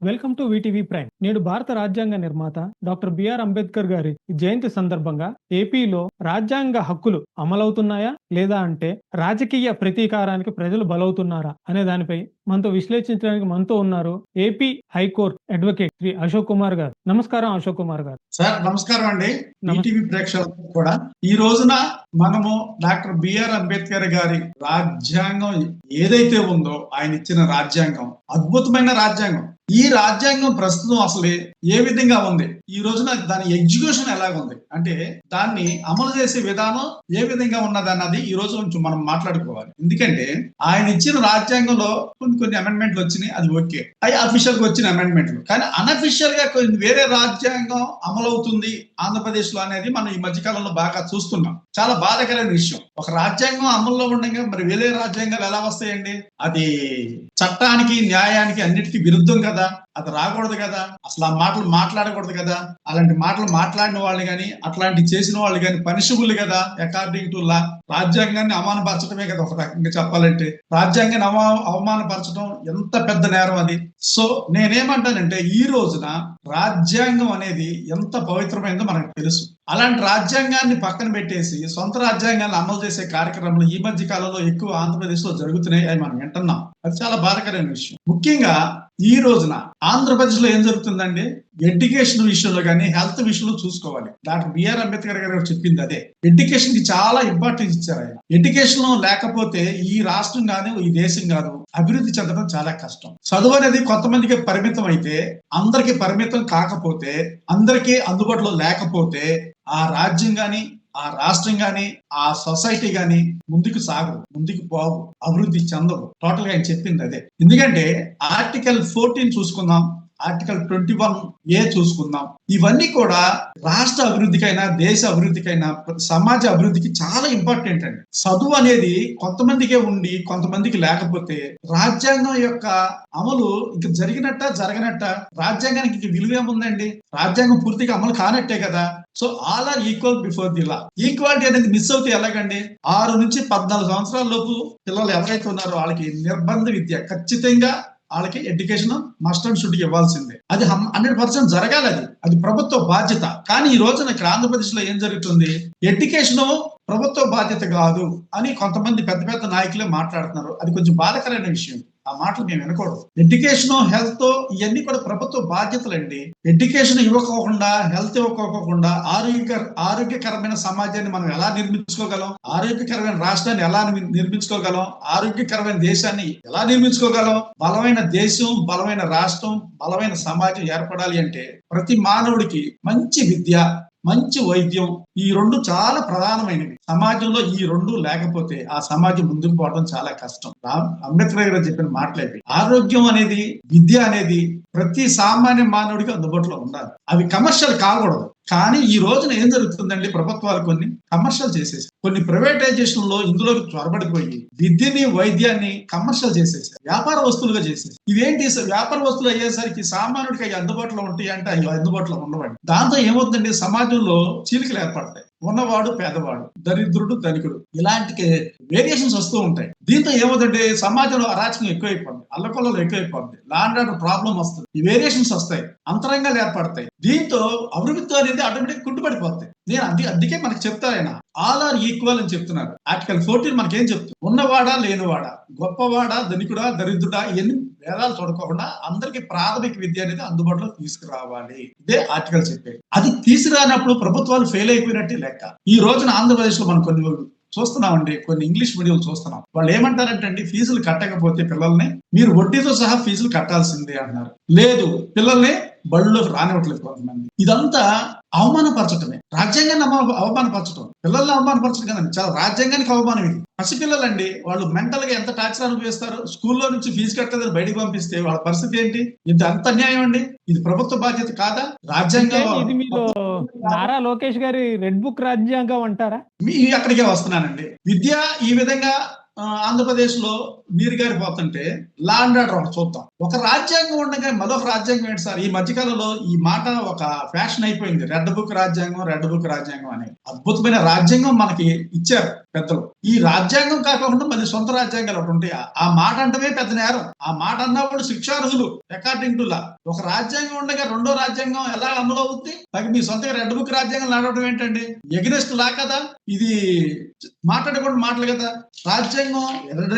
Welcome to VTV prime. నేడు భారత రాజ్యాంగ నిర్మాత డాక్టర్ బిఆర్ అంబేద్కర్ గారి జయంతి సందర్భంగా ఏపీలో రాజ్యాంగ హక్కులు అమలవుతున్నాయా లేదా అంటే రాజకీయ ప్రతీకారానికి ప్రజలు బలవుతున్నారా అనే దానిపై మనతో విశ్లేషించడానికి మనతో ఉన్నారు AP high court advocate Shri Ashok Kumar గారు. నమస్కారం అశోక్ కుమార్ గారు. సార్ నమస్కారం అండి. ఈటీవీ ప్రేక్షకులకు కూడా ఈ రోజున మనము డాక్టర్ బిఆర్ అంబేద్కర్ గారి రాజ్యాంగం ఏదైతే ఉందో, ఆయన ఇచ్చిన రాజ్యాంగం అద్భుతమైన రాజ్యాంగం. ఈ రాజ్యాంగం ప్రస్తుతం అసలు ఏ విధంగా ఉంది, ఈ రోజున దాని ఎగ్జిక్యూషన్ ఎలాగుంది అంటే దాన్ని అమలు చేసే విధానం ఏ విధంగా ఉన్నది అన్నది ఈ రోజు కొంచెం మనం మాట్లాడుకోవాలి. ఎందుకంటే ఆయన ఇచ్చిన రాజ్యాంగంలో కొన్ని అమెండ్మెంట్లు వచ్చినాయి, అది ఓకే, అవి అఫీషియల్ గా వచ్చిన అమెండ్మెంట్లు. కానీ అన్అఫీషియల్ గా కొన్ని వేరే రాజ్యాంగం అమలవుతుంది ఆంధ్రప్రదేశ్ లో అనేది మనం ఈ మధ్య కాలంలో బాగా చూస్తున్నాం. చాలా బాధాకరమైన విషయం. ఒక రాజ్యాంగం అమల్లో ఉండగా మరి వేరే రాజ్యాంగాలు ఎలా వస్తాయండి? అది చట్టానికి న్యాయానికి అన్నిటికీ విరుద్ధం కదా, అది రాకూడదు కదా, అసలు ఆ మాటలు మాట్లాడకూడదు కదా. అలాంటి మాటలు మాట్లాడిన వాళ్ళు కానీ అట్లాంటి చేసిన వాళ్ళు కానీ పనిషబుల్ కదా అకార్డింగ్ టు లా. రాజ్యాంగాన్ని అవమానపరచడమే కదా ఒక రకంగా చెప్పాలంటే. రాజ్యాంగాన్ని అవమానపరచడం ఎంత పెద్ద నేరం అది. సో నేనేమంటానంటే ఈ రోజున రాజ్యాంగం అనేది ఎంత పవిత్రమైనదో మనకు తెలుసు. అలాంటి రాజ్యాంగాన్ని పక్కన పెట్టేసి సొంత రాజ్యాంగాన్ని అమలు చేసే కార్యక్రమాలు ఈ మధ్య కాలంలో ఎక్కువ ఆంధ్రప్రదేశ్ లో జరుగుతున్నాయి, అవి మనం వింటున్నాం. అది చాలా బాధాకరమైన విషయం. ముఖ్యంగా ఈ రోజున ఆంధ్రప్రదేశ్ లో ఏం జరుగుతుందండి, ఎడ్యుకేషన్ విషయంలో కానీ హెల్త్ విషయంలో చూసుకోవాలి. డాక్టర్ బిఆర్ అంబేద్కర్ గారు చెప్పింది అదే. ఎడ్యుకేషన్ కి చాలా ఇంపార్టెన్స్ ఇచ్చారు ఆయన. ఎడ్యుకేషన్ లేకపోతే ఈ రాష్ట్రం కాదు, ఈ దేశం కాదు, అభివృద్ధి చెందడం చాలా కష్టం. చదువు అనేది కొంతమందికి పరిమితం అయితే, అందరికీ పరిమితం కాకపోతే, అందరికీ అందుబాటులో లేకపోతే ఆ రాజ్యం గాని ఆ రాష్ట్రం గాని ఆ సొసైటీ గాని ముందుకు సాగదు, ముందుకు పోవు, అభివృద్ధి చెందవు. టోటల్ గా ఆయన చెప్పింది అదే. ఎందుకంటే ఆర్టికల్ 14 చూసుకుందాం, ఆర్టికల్ 21A చూసుకుందాం. ఇవన్నీ కూడా రాష్ట్ర అభివృద్ధికైనా దేశ అభివృద్ధికైనా సమాజ అభివృద్ధికి చాలా ఇంపార్టెంట్ అండి. చదువు అనేది కొంతమందికే ఉండి కొంతమందికి లేకపోతే రాజ్యాంగం యొక్క అమలు ఇంక జరగనట్ట రాజ్యాంగానికి విలువ ఏముందండి? రాజ్యాంగం పూర్తిగా అమలు కానట్టే కదా. So all are equal before the law. Equality అనేది మిస్ అవుతే ఎలాగండి? 6 నుంచి 14 సంవత్సరాల లోపు పిల్లలు ఎవరైతే ఉన్నారో వాళ్ళకి నిర్బంధ విద్య ఖచ్చితంగా, వాళ్ళకి ఎడ్యుకేషన్ మస్ట్ అండ్ షుడ్ ఇవ్వాల్సిందే. అది 100% జరగాలి. అది ప్రభుత్వ బాధ్యత. కానీ ఈ రోజున ఇక్కడ ఆంధ్రప్రదేశ్ లో ఏం జరుగుతుంది, ఎడ్యుకేషన్ ప్రభుత్వ బాధ్యత కాదు అని కొంతమంది పెద్ద పెద్ద నాయకులే మాట్లాడుతున్నారు. అది కొంచెం బాధాకరమైన విషయం. ఆ మాటలు మేము వినకూడదు. ఎడ్యుకేషన్ హెల్త్ ఇవన్నీ కూడా ప్రభుత్వ బాధ్యతలండి. ఎడ్యుకేషన్ ఇవ్వకోకుండా, హెల్త్ ఇవ్వకోకుండా ఆరోగ్యకరమైన సమాజాన్ని మనం ఎలా నిర్మించుకోగలం? ఆరోగ్యకరమైన రాష్ట్రాన్ని ఎలా నిర్మించుకోగలం? ఆరోగ్యకరమైన దేశాన్ని ఎలా నిర్మించుకోగలం? బలమైన దేశం, బలమైన రాష్ట్రం, బలమైన సమాజం ఏర్పడాలి అంటే ప్రతి మానవుడికి మంచి విద్య, మంచి వైద్యం, ఈ 2 చాలా ప్రధానమైనవి. సమాజంలో ఈ 2 లేకపోతే ఆ సమాజం ముందుకు పోవడం చాలా కష్టం. అంబేద్కర్ గారు చెప్పిన మాటలైపోయి. ఆరోగ్యం అనేది, విద్య అనేది ప్రతి సామాన్య మానవుడికి అందుబాటులో ఉండాలి. అవి కమర్షియల్ కాకూడదు. కానీ ఈ రోజున ఏం జరుగుతుందండి, ప్రభుత్వాలు కొన్ని కమర్షియల్ చేసేసి, కొన్ని ప్రైవేటైజేషన్ లో ఇందులోకి చొరబడిపోయి విద్యని వైద్యాన్ని కమర్షియల్ చేసేసి వ్యాపార వస్తువులుగా చేసేసి, ఇవేంటి వ్యాపార వస్తువులు అయ్యేసరికి సామాన్యుడికి అవి అందుబాటులో ఉంటాయి అంటే అవి అందుబాటులో ఉండవండి. దాంతో ఏమవుతుందండి, సమాజంలో చీలికలు ఏర్పడతాయి. ఉన్నవాడు పేదవాడు, దరిద్రుడు ధనికుడు, ఇలాంటి వేరియేషన్స్ వస్తూ ఉంటాయి. దీంతో ఏమవుతుందంటే సమాజంలో అరాచకం ఎక్కువైపోతుంది, అల్లకొల్లలు ఎక్కువైపోతుంది, లా అండ్ ఆర్డర్ ప్రాబ్లం వస్తుంది, ఈ వేరియేషన్స్ వస్తాయి, అంతరంగాలు ఏర్పడతాయి. దీంతో అభివృద్ధి అనేది ఆటోమేటిక్ కుంటుపడిపోతాయి. నేను అందుకే మనకి చెప్తారైనా ఆల్ ఆర్ ఈక్వల్ అని చెప్తున్నారు. ఆర్టికల్ 14 మనకేం చెప్తుంది? ఉన్నవాడా లేనివాడా, గొప్పవాడా ధనికుడా దరిద్రుడా, ఇవన్నీ భేదాలు చూడకుండా అందరికి ప్రాథమిక విద్య అనేది అందుబాటులో తీసుకురావాలి. ఇదే ఆర్టికల్ చెప్పేది. అది తీసుకురానప్పుడు ప్రభుత్వాలు ఫెయిల్ అయిపోయినట్టే లెక్క. ఈ రోజున ఆంధ్రప్రదేశ్ లో మనం కొన్ని చూస్తున్నామండి, కొన్ని ఇంగ్లీష్ మీడియం చూస్తున్నాం. వాళ్ళు ఏమంటారంటే అండి, ఫీజులు కట్టకపోతే పిల్లల్ని మీరు వడ్డీతో సహా ఫీజులు కట్టాల్సిందే అంటున్నారు. లేదు, పిల్లల్ని బళ్ళలోకి రానివ్వట్లేదు కొంతమంది. ఇదంతా అవమానపరచటమే. రాజ్యాంగాన్ని అవమానపరచడం, పిల్లల్ని అవమానపరచడం కదండి, చాలా రాజ్యాంగానికి అవమానం ఇది. పసిపిల్లలండి, వాళ్ళు మెంటల్ గా ఎంత టార్చర్ అనుభవిస్తారు. స్కూల్లో నుంచి ఫీజు కట్టదని బయటకు పంపిస్తే వాళ్ళ పరిస్థితి ఏంటి? ఇది అంత అన్యాయం అండి. ఇది ప్రభుత్వ బాధ్యత కాదా? రాజ్యాంగం నారా లోకేష్ గారి రెడ్ బుక్ రాజ్యాంగం అంటారా? అక్కడికే వస్తున్నానండి. విద్య ఈ విధంగా ఆంధ్రప్రదేశ్ లో నీరు గారిపోతుంటే లా అండ్ ఆర్డర్ ఒకటి చూద్దాం. ఒక రాజ్యాంగం ఉండగా మరొక రాజ్యాంగం ఏంటి సార్? ఈ మధ్యకాలంలో ఈ మాట ఒక ఫ్యాషన్ అయిపోయింది, రెడ్ బుక్ రాజ్యాంగం అని. అద్భుతమైన రాజ్యాంగం మనకి ఇచ్చారు పెద్దలు. ఈ రాజ్యాంగం కాకుండా మళ్ళీ సొంత రాజ్యాంగాలు ఒకటి ఉంటాయి. ఆ మాట అంటమే పెద్ద నేరం. ఆ మాట అన్నప్పుడు శిక్షార్హులు అకార్డింగ్ టు లా. ఒక రాజ్యాంగం ఉండగా రెండో రాజ్యాంగం ఎలా అమలు అవుతుంది? మీ సొంతగా రెడ్ బుక్ రాజ్యాంగం నడవడం ఏంటండి? ఎగ్నెస్ట్ లా కదా ఇది, మాట్లాడకుండా మాటలు కదా. రాజ్యాంగం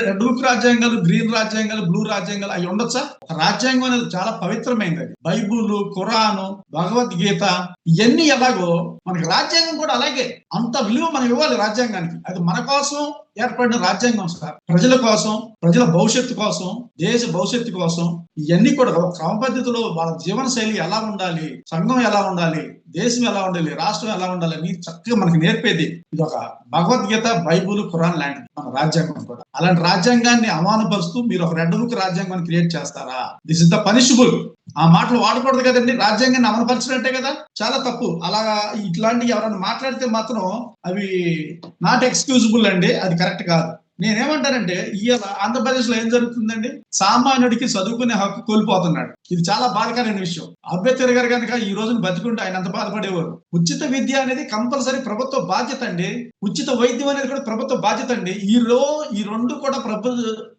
రెడ్ బుక్ రాజ్యాంగాలు, గ్రీన్ రాజ్యాంగాలు, బ్లూ రాజ్యాంగాలు అవి ఉండొచ్చా? ఒక రాజ్యాంగం అనేది చాలా పవిత్రమైనది. అది బైబుల్, ఖురాను, భగవద్గీత ఇవన్నీ ఎలాగో మనకి రాజ్యాంగం కూడా అలాగే అంత విలువ మనం ఇవ్వాలి రాజ్యాంగానికి. అది మన కోసం ఏర్పడిన రాజ్యాంగం సార్. ప్రజల కోసం, ప్రజల భవిష్యత్తు కోసం, దేశ భవిష్యత్తు కోసం ఇవన్నీ కూడా క్రమ పద్ధతిలో వాళ్ళ జీవన శైలి ఎలా ఉండాలి, సంఘం ఎలా ఉండాలి, దేశం ఎలా ఉండాలి, రాష్ట్రం ఎలా ఉండాలి అని చక్కగా మనకి నేర్పేది ఇది ఒక భగవద్గీత, బైబుల్, ఖురాన్ లాంటిది మన రాజ్యాంగం కూడా. అలాంటి రాజ్యాంగాన్ని అవమానపరుస్తూ మీరు ఒక రెడ్ బుక్ రాజ్యాంగాన్ని క్రియేట్ చేస్తారా? This is the punishable. ఆ మాటలు వాడకూడదు కదండి. రాజ్యాంగాన్ని అమలుపరిచినట్టే కదా, చాలా తప్పు. అలాగా ఇట్లాంటివి ఎవరైనా మాట్లాడితే మాత్రం అవి నాట్ ఎక్స్క్యూజబుల్ అండి, అది కరెక్ట్ కాదు. నేనేమంటానంటే ఇవాళ ఆంధ్రప్రదేశ్ లో ఏం జరుగుతుందండి? సామాన్యుడికి చదువుకునే హక్కు కోల్పోతున్నాడు. ఇది చాలా బాధకరమైన విషయం. అంబేద్కర్ గారు కనుక ఈ రోజున బతికుంటే ఆయన ఎంత బాధపడేవారు. ఉచిత విద్య అనేది కంపల్సరీ ప్రభుత్వ బాధ్యత అండి. ఉచిత వైద్యం అనేది కూడా ప్రభుత్వ బాధ్యత అండి. ఈ రెండు కూడా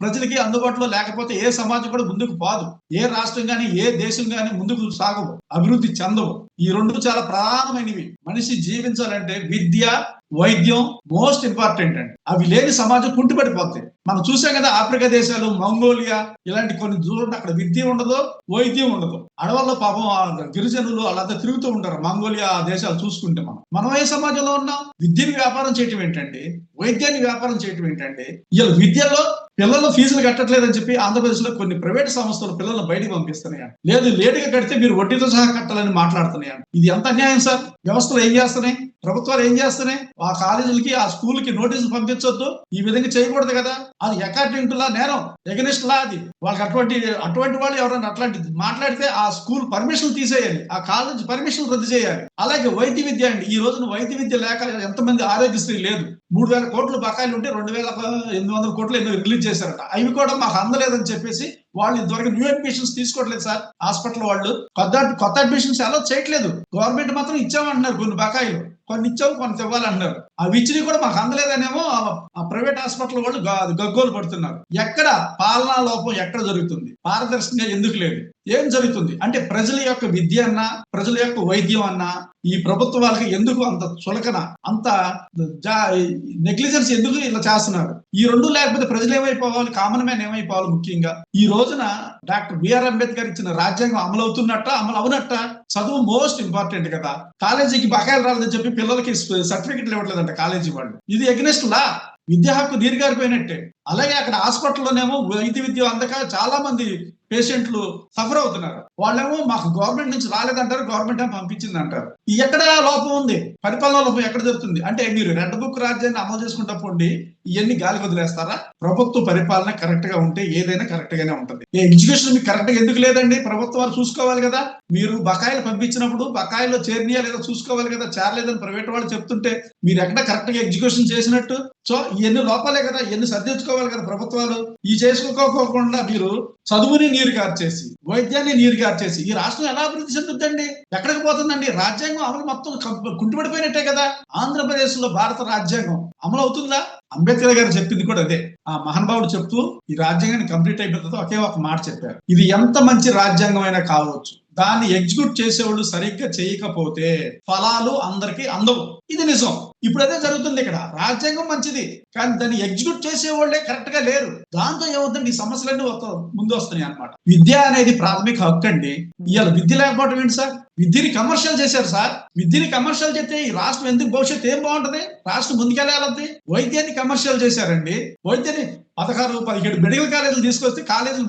ప్రజలకి అందుబాటులో లేకపోతే ఏ సమాజం కూడా ముందుకు పోదు. ఏ రాష్ట్రం గాని, ఏ దేశం గాని ముందుకు సాగవు, అభివృద్ధి చెందవు. ఈ రెండు చాలా ప్రధానమైనవి. మనిషి జీవించాలంటే విద్య, వైద్యం మోస్ట్ ఇంపార్టెంట్ అండి. అవి లేని సమాజం కుంటుపడిపోతాయి. మనం చూసాం కదా, ఆఫ్రికా దేశాలు, మంగోలియా ఇలాంటి కొన్ని చూడండి, అక్కడ విద్య ఉండదు, వైద్యం ఉండదు. అడవుల్లో పాపం గిరిజనులు వాళ్ళంతా తిరుగుతూ ఉంటారు. మంగోలియా దేశాలు చూసుకుంటే మనం ఏ సమాజంలో ఉన్నాం? విద్యని వ్యాపారం చేయటం ఏంటండి? వైద్యాన్ని వ్యాపారం చేయటం ఏంటండి? ఇలా విద్యలో పిల్లలు ఫీజులు కట్టట్లేదని చెప్పి ఆంధ్రప్రదేశ్ లో కొన్ని ప్రైవేట్ సంస్థలు పిల్లలను బయటకు పంపిస్తున్నాయని, లేదు లేటుగా కడితే మీరు వడ్డీతో సహా కట్టాలని మాట్లాడుతున్నాయని. ఇది ఎంత అన్యాయం సార్? వ్యవస్థలు ఏం చేస్తున్నాయి, ప్రభుత్వాలు ఏం చేస్తున్నాయి? ఆ కాలేజీలకి, ఆ స్కూల్ కి నోటీసులు పంపించొద్దు, ఈ విధంగా చేయకూడదు కదా. అది అకార్డింగ్ టు లా నేరం, ఎగనిస్ట్ లా. అది వాళ్ళకి అటువంటి వాళ్ళు ఎవరైనా అట్లాంటిది మాట్లాడితే ఆ స్కూల్ పర్మిషన్ తీసేయాలి, ఆ కాలేజ్ పర్మిషన్ రద్దు చేయాలి. అలాగే వైద్య విద్య అండి. ఈ రోజున వైద్య విద్య లేక ఎంతమంది ఆరోగ్యశ్రీ లేదు, 3,000 కోట్లు బకాయిలు ఉంటే 2,800 కోట్లు ఎన్నో రిలీజ్ చేశారట. అవి కూడా మాకు అందలేదని చెప్పేసి వాళ్ళు ఇంతవరకు న్యూ అడ్మిషన్స్ తీసుకోవట్లేదు సార్. హాస్పిటల్ వాళ్ళు కొత్త అడ్మిషన్స్ అలౌ చేయట్లేదు. గవర్నమెంట్ మాత్రం ఇచ్చామంటున్నారు, కొన్ని బకాయిలు కొన్ని ఇచ్చాము, కొన్ని ఇవ్వాలన్నారు. అవి ఇచ్చినవి కూడా మాకు అందలేదనేమో ప్రైవేట్ హాస్పిటల్ వాళ్ళు గగ్గోలు పడుతున్నారు. ఎక్కడ పాలనా లోపం ఎక్కడ జరుగుతుంది? పారదర్శకంగా ఎందుకు లేదు? ఏం జరుగుతుంది అంటే ప్రజల యొక్క విద్య అన్నా, ప్రజల యొక్క వైద్యం అన్నా ఈ ప్రభుత్వాలకి ఎందుకు అంత చులకన, అంత నెగ్లిజెన్స్ ఎందుకు ఇలా చేస్తున్నారు? ఈ రెండు లేకపోతే ప్రజలు ఏమైపోవాలి, కామన్ మ్యాన్ ఏమైపోవాలి? ముఖ్యంగా ఈ రోజున డాక్టర్ బిఆర్ అంబేద్కర్ ఇచ్చిన రాజ్యాంగం అమలు అవుతున్నట్ట, అమలు అవునట్ట? చదువు మోస్ట్ ఇంపార్టెంట్ కదా. కాలేజీకి బకాయిలు రాలేదని చెప్పి పిల్లలకి సర్టిఫికెట్లు ఇవ్వట్లేదంట కాలేజీ వాళ్ళు. ఇది ఎగ్నెస్ట్ లా. విద్యా హక్కు నీరుగారిపోయినట్టే. అలాగే అక్కడ హాస్పిటల్లోనేమో వైద్య విద్య అందక చాలా మంది పేషెంట్లు సఫర్ అవుతున్నారు. వాళ్ళేమో మాకు గవర్నమెంట్ నుంచి రాలేదంటారు, గవర్నమెంట్ ఏమో పంపించింది అంటారు. ఎక్కడ లోపం ఉంది? పరిపాలన లోపం ఎక్కడ జరుగుతుంది? అంటే మీరు రెడ్ బుక్ రాజ్యాన్ని అమలు చేసుకుంటా పోండి, ఇవన్నీ గాలికి వదిలేస్తారా? ప్రభుత్వ పరిపాలన కరెక్ట్ గా ఉంటే ఏదైనా కరెక్ట్ గానే ఉంటుంది. ఎడ్యుకేషన్ మీకు కరెక్ట్ గా ఎందుకు లేదండి? ప్రభుత్వాలు చూసుకోవాలి కదా. మీరు బకాయిలు పంపించినప్పుడు బకాయిలో చేరినయా లేదా చూసుకోవాలి కదా. చేరలేదని ప్రైవేట్ వాళ్ళు చెప్తుంటే మీరు ఎక్కడ కరెక్ట్ గా ఎడ్యుకేషన్ చేసినట్టు? సో ఇవన్నీ లోపాలే కదా, ఇవన్నీ సర్దించుకోవాలి కదా ప్రభుత్వాలు. ఈ చేసుకోకుండా మీరు చదువుని నీరు గార్చేసి, వైద్యాన్ని నీరు గార్చేసి ఈ రాష్ట్రం ఎలా అభివృద్ధి చెందుతుందండి? ఎక్కడికి పోతుందండి? రాజ్యాంగం అమలు మొత్తం కుంటుపడిపోయినట్టే కదా. ఆంధ్రప్రదేశ్ లో భారత రాజ్యాంగం అమలు అవుతుందా? అంబేద్కర్ గారు చెప్పింది కూడా అదే. ఆ మహానుభావుడు చెప్తూ ఈ రాజ్యాంగాన్ని కంప్లీట్ అయిపోతుందో ఒకే ఒక మాట చెప్పారు, ఇది ఎంత మంచి రాజ్యాంగం అయినా కావచ్చు, దాన్ని ఎగ్జిక్యూట్ చేసేవాళ్ళు సరిగ్గా చేయకపోతే ఫలాలు అందరికీ అందవు. ఇది నిజం. ఇప్పుడు అదే జరుగుతుంది ఇక్కడ. రాజ్యాంగం మంచిది కానీ దాన్ని ఎగ్జిక్యూట్ చేసేవాళ్లే కరెక్ట్ గా లేరు. దాంతో ఏమవుతుంది? ఈ సమస్యలన్నీ ముందు వస్తున్నాయి అన్నమాట. విద్య అనేది ప్రాథమిక హక్కు అండి. ఇవాళ విద్య లేకపోవడం ఏంటి సార్? విద్యని కమర్షియల్ చేశారు సార్. విద్యని కమర్షియల్ చేస్తే ఈ రాష్ట్రం ఎందుకు భవిష్యత్తు ఏం బాగుంటది? రాష్ట్రం ముందుకెళ్ళాలి. వైద్యాన్ని కమర్షియల్ చేశారండి. వైద్యాన్ని 16-17 మెడికల్ కాలేజీలు తీసుకొస్తే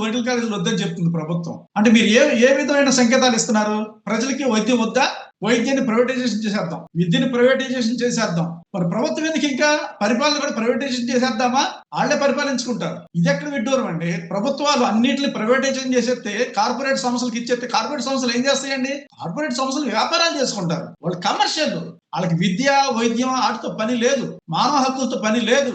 మెడికల్ కాలేజీలు వద్దని చెప్తుంది ప్రభుత్వం. అంటే మీరు ఏ విధమైన సంకేతాలు ఇస్తున్నారు? ప్రజలకి వైద్యం వద్దా? వైద్యాన్ని ప్రైవేటైజేషన్ చేసేద్దాం, విద్యని ప్రైవేటైజేషన్ చేసేద్దాం, మరి ప్రభుత్వం ఎందుకు ఇంకా పరిపాలన కూడా ప్రైవేటైజేషన్ చేసేద్దామా, వాళ్ళే పరిపాలించుకుంటారు. ఇది ఎక్కడ విడ్డూరం అండి. ప్రభుత్వాలు అన్నింటిని ప్రైవేటైజేషన్ చేసేస్తే కార్పొరేట్ సంస్థలకు ఇచ్చేస్తే కార్పొరేట్ సంస్థలు ఏం చేస్తాయండి? కార్పొరేట్ సంస్థలు వ్యాపారాలు చేసుకుంటారు. వాళ్ళు కమర్షియల్, వాళ్ళకి విద్య వైద్యం వాటితో పని లేదు, మానవ హక్కులతో పని లేదు,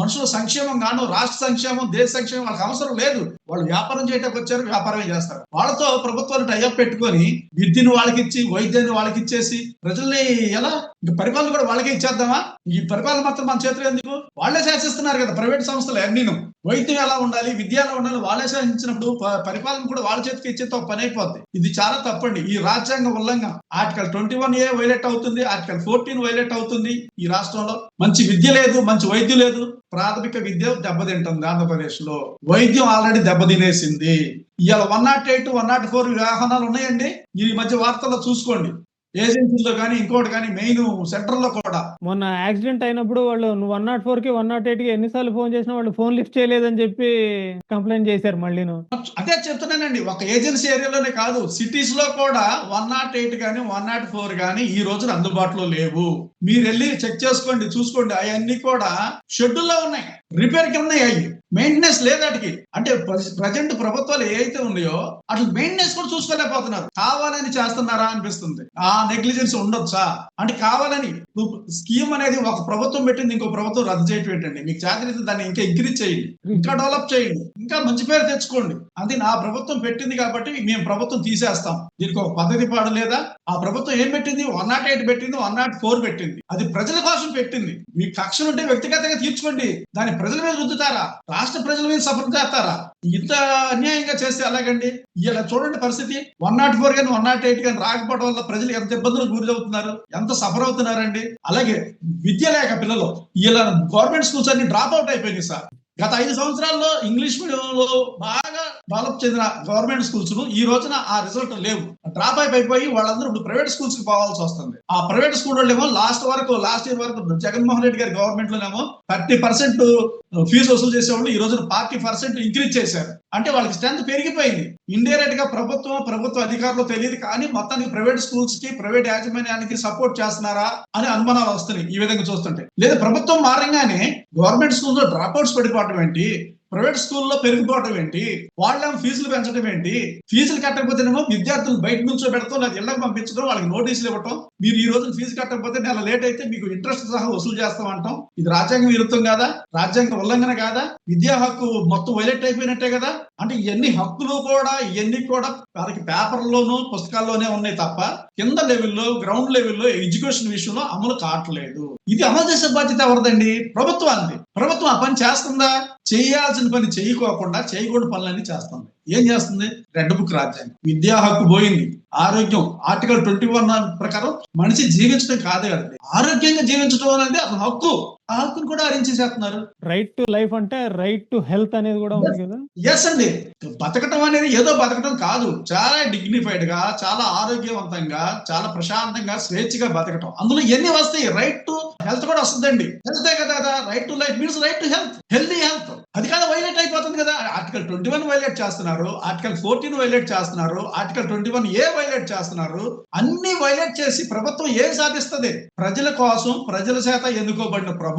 మనుషుల సంక్షేమం గాను రాష్ట్ర సంక్షేమం దేశ సంక్షేమం వాళ్ళకి అవసరం లేదు. వాళ్ళు వ్యాపారం చేయడానికి వచ్చారు, వ్యాపారమే చేస్తారు. వాళ్ళతో ప్రభుత్వాలు టైఅప్ పెట్టుకొని విద్యను వాళ్ళకి ఇచ్చి వైద్యాన్ని వాళ్ళకి ఇచ్చేసి ప్రజల్ని ఎలా పరిపాలన కూడా వాళ్ళకే ఇచ్చేద్దామా? ఈ పరిపాలన మాత్రం మన చేతిలో ఎందుకు? వాళ్ళే శాసిస్తున్నారు కదా ప్రైవేట్ సంస్థలు అన్నీను. వైద్యం ఎలా ఉండాలి, విద్య ఎలా ఉండాలి వాళ్ళే శాసించినప్పుడు పరిపాలన కూడా వాళ్ళ చేతికి ఇచ్చేతో పని అయిపోద్ది. ఇది చాలా తప్పండి. ఈ రాజ్యాంగ ఉల్లంఘన. ఆర్టికల్ 21A వైలేట్ అవుతుంది, ఆర్టికల్ 14 వైలేట్ అవుతుంది. ఈ రాష్ట్రంలో మంచి విద్య లేదు, మంచి వైద్యం లేదు. ప్రాథమిక విద్య దెబ్బతింటుంది ఆంధ్రప్రదేశ్ లో. వైద్యం ఆల్రెడీ దెబ్బతినేసింది. ఇవాళ 108, 104 వాహనాలు ఉన్నాయండి. ఈ మధ్య వార్తల్లో చూసుకోండి. ఏజెన్సీలో కానీ ఇంకోటి కానీ మెయిన్ సెంటర్ లో కూడా మొన్న యాక్సిడెంట్ అయినప్పుడు వాళ్ళు 104 కి 108 కి ఎన్నిసార్లు ఫోన్ చేసినా వాళ్ళు ఫోన్ లిఫ్ట్ చేయలేదని చెప్పి కంప్లైంట్ చేశారు. మళ్ళీ అదే చెప్తున్నానండి. ఒక ఏజెన్సీ ఏరియాలోనే కాదు, సిటీస్ లో కూడా 108 కానీ 104 కానీ ఈ రోజున అందుబాటులో లేవు. మీరు వెళ్ళి చెక్ చేసుకోండి, చూసుకోండి. అవన్నీ కూడా షెడ్యూల్లో ఉన్నాయి, రిపేర్ కి ఉన్నాయి. అవి మెయింటెనెన్స్ లేదు వాటికి. అంటే ప్రజెంట్ ప్రభుత్వాలు ఏవైతే ఉన్నాయో అట్లా మెయింటెనెన్స్ కూడా చూసుకోలేకపోతున్నారు. కావాలని చేస్తున్నారా అనిపిస్తుంది. ఆ నెగ్లిజెన్స్ ఉండొచ్చా అంటే కావాలని. స్కీమ్ అనేది ఒక ప్రభుత్వం పెట్టింది, ఇంకో ప్రభుత్వం రద్దు చేయటం ఏంటండి? మీకు చేతనైతే దాన్ని ఇంకా ఇంక్రీజ్ చేయండి, ఇంకా డెవలప్ చేయండి, ఇంకా మంచి పేరు తెచ్చుకోండి. అది నా ప్రభుత్వం పెట్టింది కాబట్టి మేము ప్రభుత్వం తీసేస్తాం. దీనికి ఒక పద్ధతి పాడు లేదా? ఆ ప్రభుత్వం ఏం పెట్టింది? 108 పెట్టింది, 104 పెట్టింది. అది ప్రజల కోసం పెట్టింది. మీ కక్షలు ఉంటే వ్యక్తిగతంగా తీర్చుకోండి, దాన్ని ప్రజల మీద రుద్దుతారా? రాష్ట్ర ప్రజల మీద సఫర్ చేస్తారా? ఇంత అన్యాయంగా చేస్తే అలాగండి. ఇలా చూడండి పరిస్థితి. 104 కానీ 108 కానీ రాకపోవడం వల్ల ప్రజలు ఎంత ఇబ్బందులకు గురవుతున్నారు, ఎంత సఫర్ అవుతున్నారండి. అలాగే విద్య లేక పిల్లలు ఇలా గవర్నమెంట్ స్కూల్స్ అన్ని డ్రాప్ అవుట్ అయిపోయింది సార్. గత 5 సంవత్సరాల్లో ఇంగ్లీష్ మీడియంలో బాగా డెవలప్ చెందిన గవర్నమెంట్ స్కూల్స్ ఈ రోజున ఆ రిజల్ట్ లేవు. డ్రాప్ అయిపోయి వాళ్ళందరూ ఇప్పుడు ప్రైవేట్ స్కూల్స్ కి పోవాల్సి వస్తుంది. ఆ ప్రైవేట్ స్కూల్ వాళ్ళేమో లాస్ట్ ఇయర్ వరకు జగన్మోహన్ రెడ్డి గారి గవర్నమెంట్ లోనేమో 30% ఫీజు వసూలు చేసేవాళ్ళు ఈ రోజున 40% ఇంక్రీజ్ చేశారు. అంటే వాళ్ళకి స్ట్రెంత్ పెరిగిపోయింది. ఇండైరెక్ట్ గా ప్రభుత్వ అధికారులు తెలియదు కానీ మొత్తానికి ప్రైవేట్ స్కూల్స్ కి ప్రైవేట్ యాజమాన్యానికి సపోర్ట్ చేస్తున్నారా అని అనుమానాలు వస్తున్నాయి ఈ విధంగా చూస్తుంటే. లేదా ప్రభుత్వం మారంగానే గవర్నమెంట్ స్కూల్స్ లో డ్రాప్ అవుట్స్ పడిపోవడం ఏంటి, ప్రైవేట్ స్కూల్లో పెరిగిపోవడం ఏంటి, వాళ్ళేమో ఫీజులు పెంచడం ఏంటి, ఫీజులు కట్టకపోతేనేమో విద్యార్థులు బయట నుంచో పెడతాం, లేదా ఇళ్లకు పంపించడం, వాళ్ళకి నోటీసులు ఇవ్వటం. మీరు ఈ రోజు ఫీజు కట్టకపోతే నెల లేట్ అయితే మీకు ఇంట్రెస్ట్ సహా వసూలు చేస్తాం అంటాం. ఇది రాజ్యాంగ విరుద్ధం కాదా? రాజ్యాంగ ఉల్లంఘన కాదా? విద్యా హక్కు మొత్తం వైలేట్ అయిపోయినట్టే కదా. అంటే ఇవన్నీ హక్కులు కూడా ఇవన్నీ కూడా వాళ్ళకి పేపర్లోనూ పుస్తకాల్లోనే ఉన్నాయి తప్ప కింద లెవెల్లో గ్రౌండ్ లెవెల్లో ఎడ్యుకేషన్ విషయంలో అమలు కావట్లేదు. ఇది అమలు చేసే బాధ్యత ఎవరిదండి? ప్రభుత్వానికి. ప్రభుత్వం ఆ పని చేస్తుందా? చేయాల్సిన పని చేయకోకుండా చేయకూడని పనులన్నీ చేస్తుంది. ఏం చేస్తుంది? రెడ్ బుక్ రాజ్యాంగం. విద్యా హక్కు పోయింది. ఆరోగ్యం ఆర్టికల్ 21 ప్రకారం మనిషి జీవించడం కాదే కదండి, ఆరోగ్యంగా జీవించడం అనేది అసలు హక్కు. ఆ హక్కును కూడా హరించేసేస్తున్నారు. రైట్ టు లైఫ్ అంటే రైట్ టు హెల్త్ అనేది కూడా ఉంది కదా. ఎస్ అండి. బతకటం అనేది ఏదో బతకటం కాదు, చాలా డిగ్నిఫైడ్ గా, చాలా ఆరోగ్యవంతంగా, చాలా ప్రశాంతంగా, స్వేచ్ఛగా బతకటం. అందులో ఎన్ని వస్తాయి? రైట్ టు హెల్త్ కూడా వస్తుందండి. హెల్తే కదా. Right to life means right to health, healthy health. అది కాదు వైలేట్ అయిపోతుంది కదా. ఆర్టికల్ 21 వైలేట్ చేస్తున్నారు, ఆర్టికల్ 14 వైలేట్ చేస్తున్నారు, ఆర్టికల్ 21A వైలేట్ చేస్తున్నారు. అన్ని వైలేట్ చేసి ప్రభుత్వం ఏం సాధిస్తుంది? ప్రజల కోసం, ప్రజల చేత ఎన్నుకోబడిన ప్రభుత్వం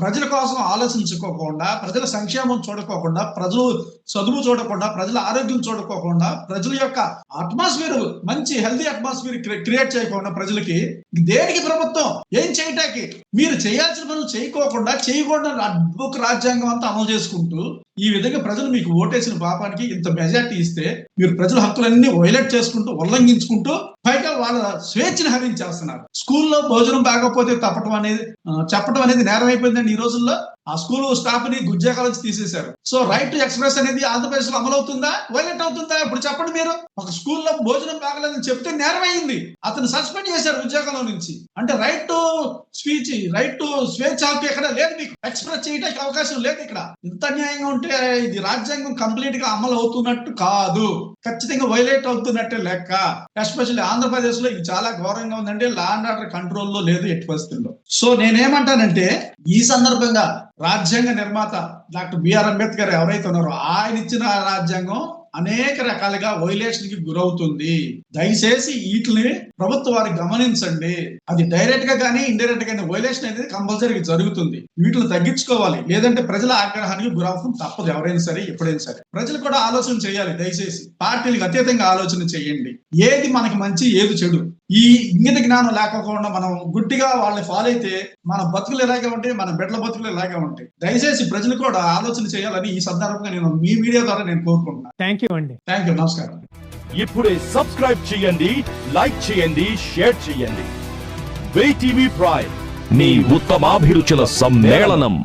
ప్రజల కోసం ఆలోచించుకోకుండా, ప్రజల సంక్షేమం చూడకోకుండా, ప్రజలు చదువు చూడకుండా, ప్రజల ఆరోగ్యం చూడకోకుండా, ప్రజల యొక్క అట్మాస్ఫియర్ మంచి హెల్తీ అట్మాస్ఫియర్ క్రియేట్ చేయకుండా ప్రజలకి దేనికి ప్రభుత్వం ఏం చేయటానికి? మీరు చేయాల్సిన పనులు చేయకోకుండా చేయకూడదు బుక్ రాజ్యాంగం అంతా అమలు చేసుకుంటూ ఈ విధంగా ప్రజలు మీకు ఓటేసిన పాపానికి ఇంత మెజార్టీ ఇస్తే మీరు ప్రజల హక్కులన్నీ వైలేట్ చేసుకుంటూ ఉల్లంఘించుకుంటూ పైగా వాళ్ళ స్వేచ్ఛను హరించేస్తున్నారు. స్కూల్లో భోజనం బాగోకపోతే చెప్పడం అనేది నేరం అయిపోయిందండి ఈ రోజుల్లో. ఆ స్కూల్ స్టాఫ్ ని ఉద్యోగాల నుంచి తీసేశారు. సో రైట్ టు ఎక్స్ప్రెస్ అనేది ఆంధ్రప్రదేశ్ లో అమలవుతుందా, వైలేట్ అవుతుందా? ఇప్పుడు చెప్పండి. మీరు ఒక స్కూల్లో భోజనం బాగలేదని చెప్తే నేరం అయింది, అతను సస్పెండ్ చేశారు ఉద్యోగంలో నుంచి. అంటే right to speech, right to స్వేచ్ఛ హక్కు ఎక్కడ లేదు, మీకు ఎక్స్ప్రెస్ చేయడానికి అవకాశం లేదు. ఇక్కడ ఇంత అన్యాయంగా ఉంటే ఇది రాజ్యాంగం కంప్లీట్ గా అమలు అవుతున్నట్టు కాదు, ఖచ్చితంగా వైలేట్ అవుతున్నట్టే లెక్క. ఎస్పెషల్లీ ఆంధ్రప్రదేశ్ లో ఇది చాలా ఘోరంగా ఉందంటే లా అండ్ ఆర్డర్ కంట్రోల్లో లేదు ఎట్టి పరిస్థితుల్లో. సో నేనేమంటానంటే ఈ సందర్భంగా రాజ్యాంగ నిర్మాత డాక్టర్ బిఆర్ అంబేద్కర్ ఎవరైతే ఉన్నారో ఆయన ఇచ్చిన రాజ్యాంగం అనేక రకాలుగా వైలేషన్ కి గురవుతుంది. దయచేసి వీటిని ప్రభుత్వం వారు గమనించండి. అది డైరెక్ట్ గా కానీ ఇండైరెక్ట్ గా వైలేషన్ అనేది కంపల్సరీగా జరుగుతుంది. వీటిని తగ్గించుకోవాలి, లేదంటే ప్రజల ఆగ్రహానికి గురవడం తప్పదు. ఎవరైనా సరే ఎప్పుడైనా సరే ప్రజలు కూడా ఆలోచన చేయాలి. దయచేసి పార్టీలకు అతీతంగా ఆలోచన చేయండి. ఏది మనకి మంచి, ఏది చెడు, ఈ ఇంగిత జ్ఞానం లేకపోకుండా మనం గుడ్డిగా వాళ్ళని ఫాలో అయితే మన బతుకులు ఎలాగే ఉంటాయి, మన బిడ్డల బతుకులు ఎలాగే ఉంటాయి. దయచేసి ప్రజలు కూడా ఆలోచన చేయాలని ఈ సందర్భంగా నేను మీ మీడియా ద్వారా నేను కోరుకుంటున్నాను. థ్యాంక్ యూ అండి. Thank you. నమస్కారం. ఇప్పుడే సబ్స్క్రైబ్ చేయండి, లైక్ చేయండి, షేర్ చేయండి. వే టీవీ ప్రైమ్, మీ ఉత్తమాభిరుచుల సమ్మేళనం.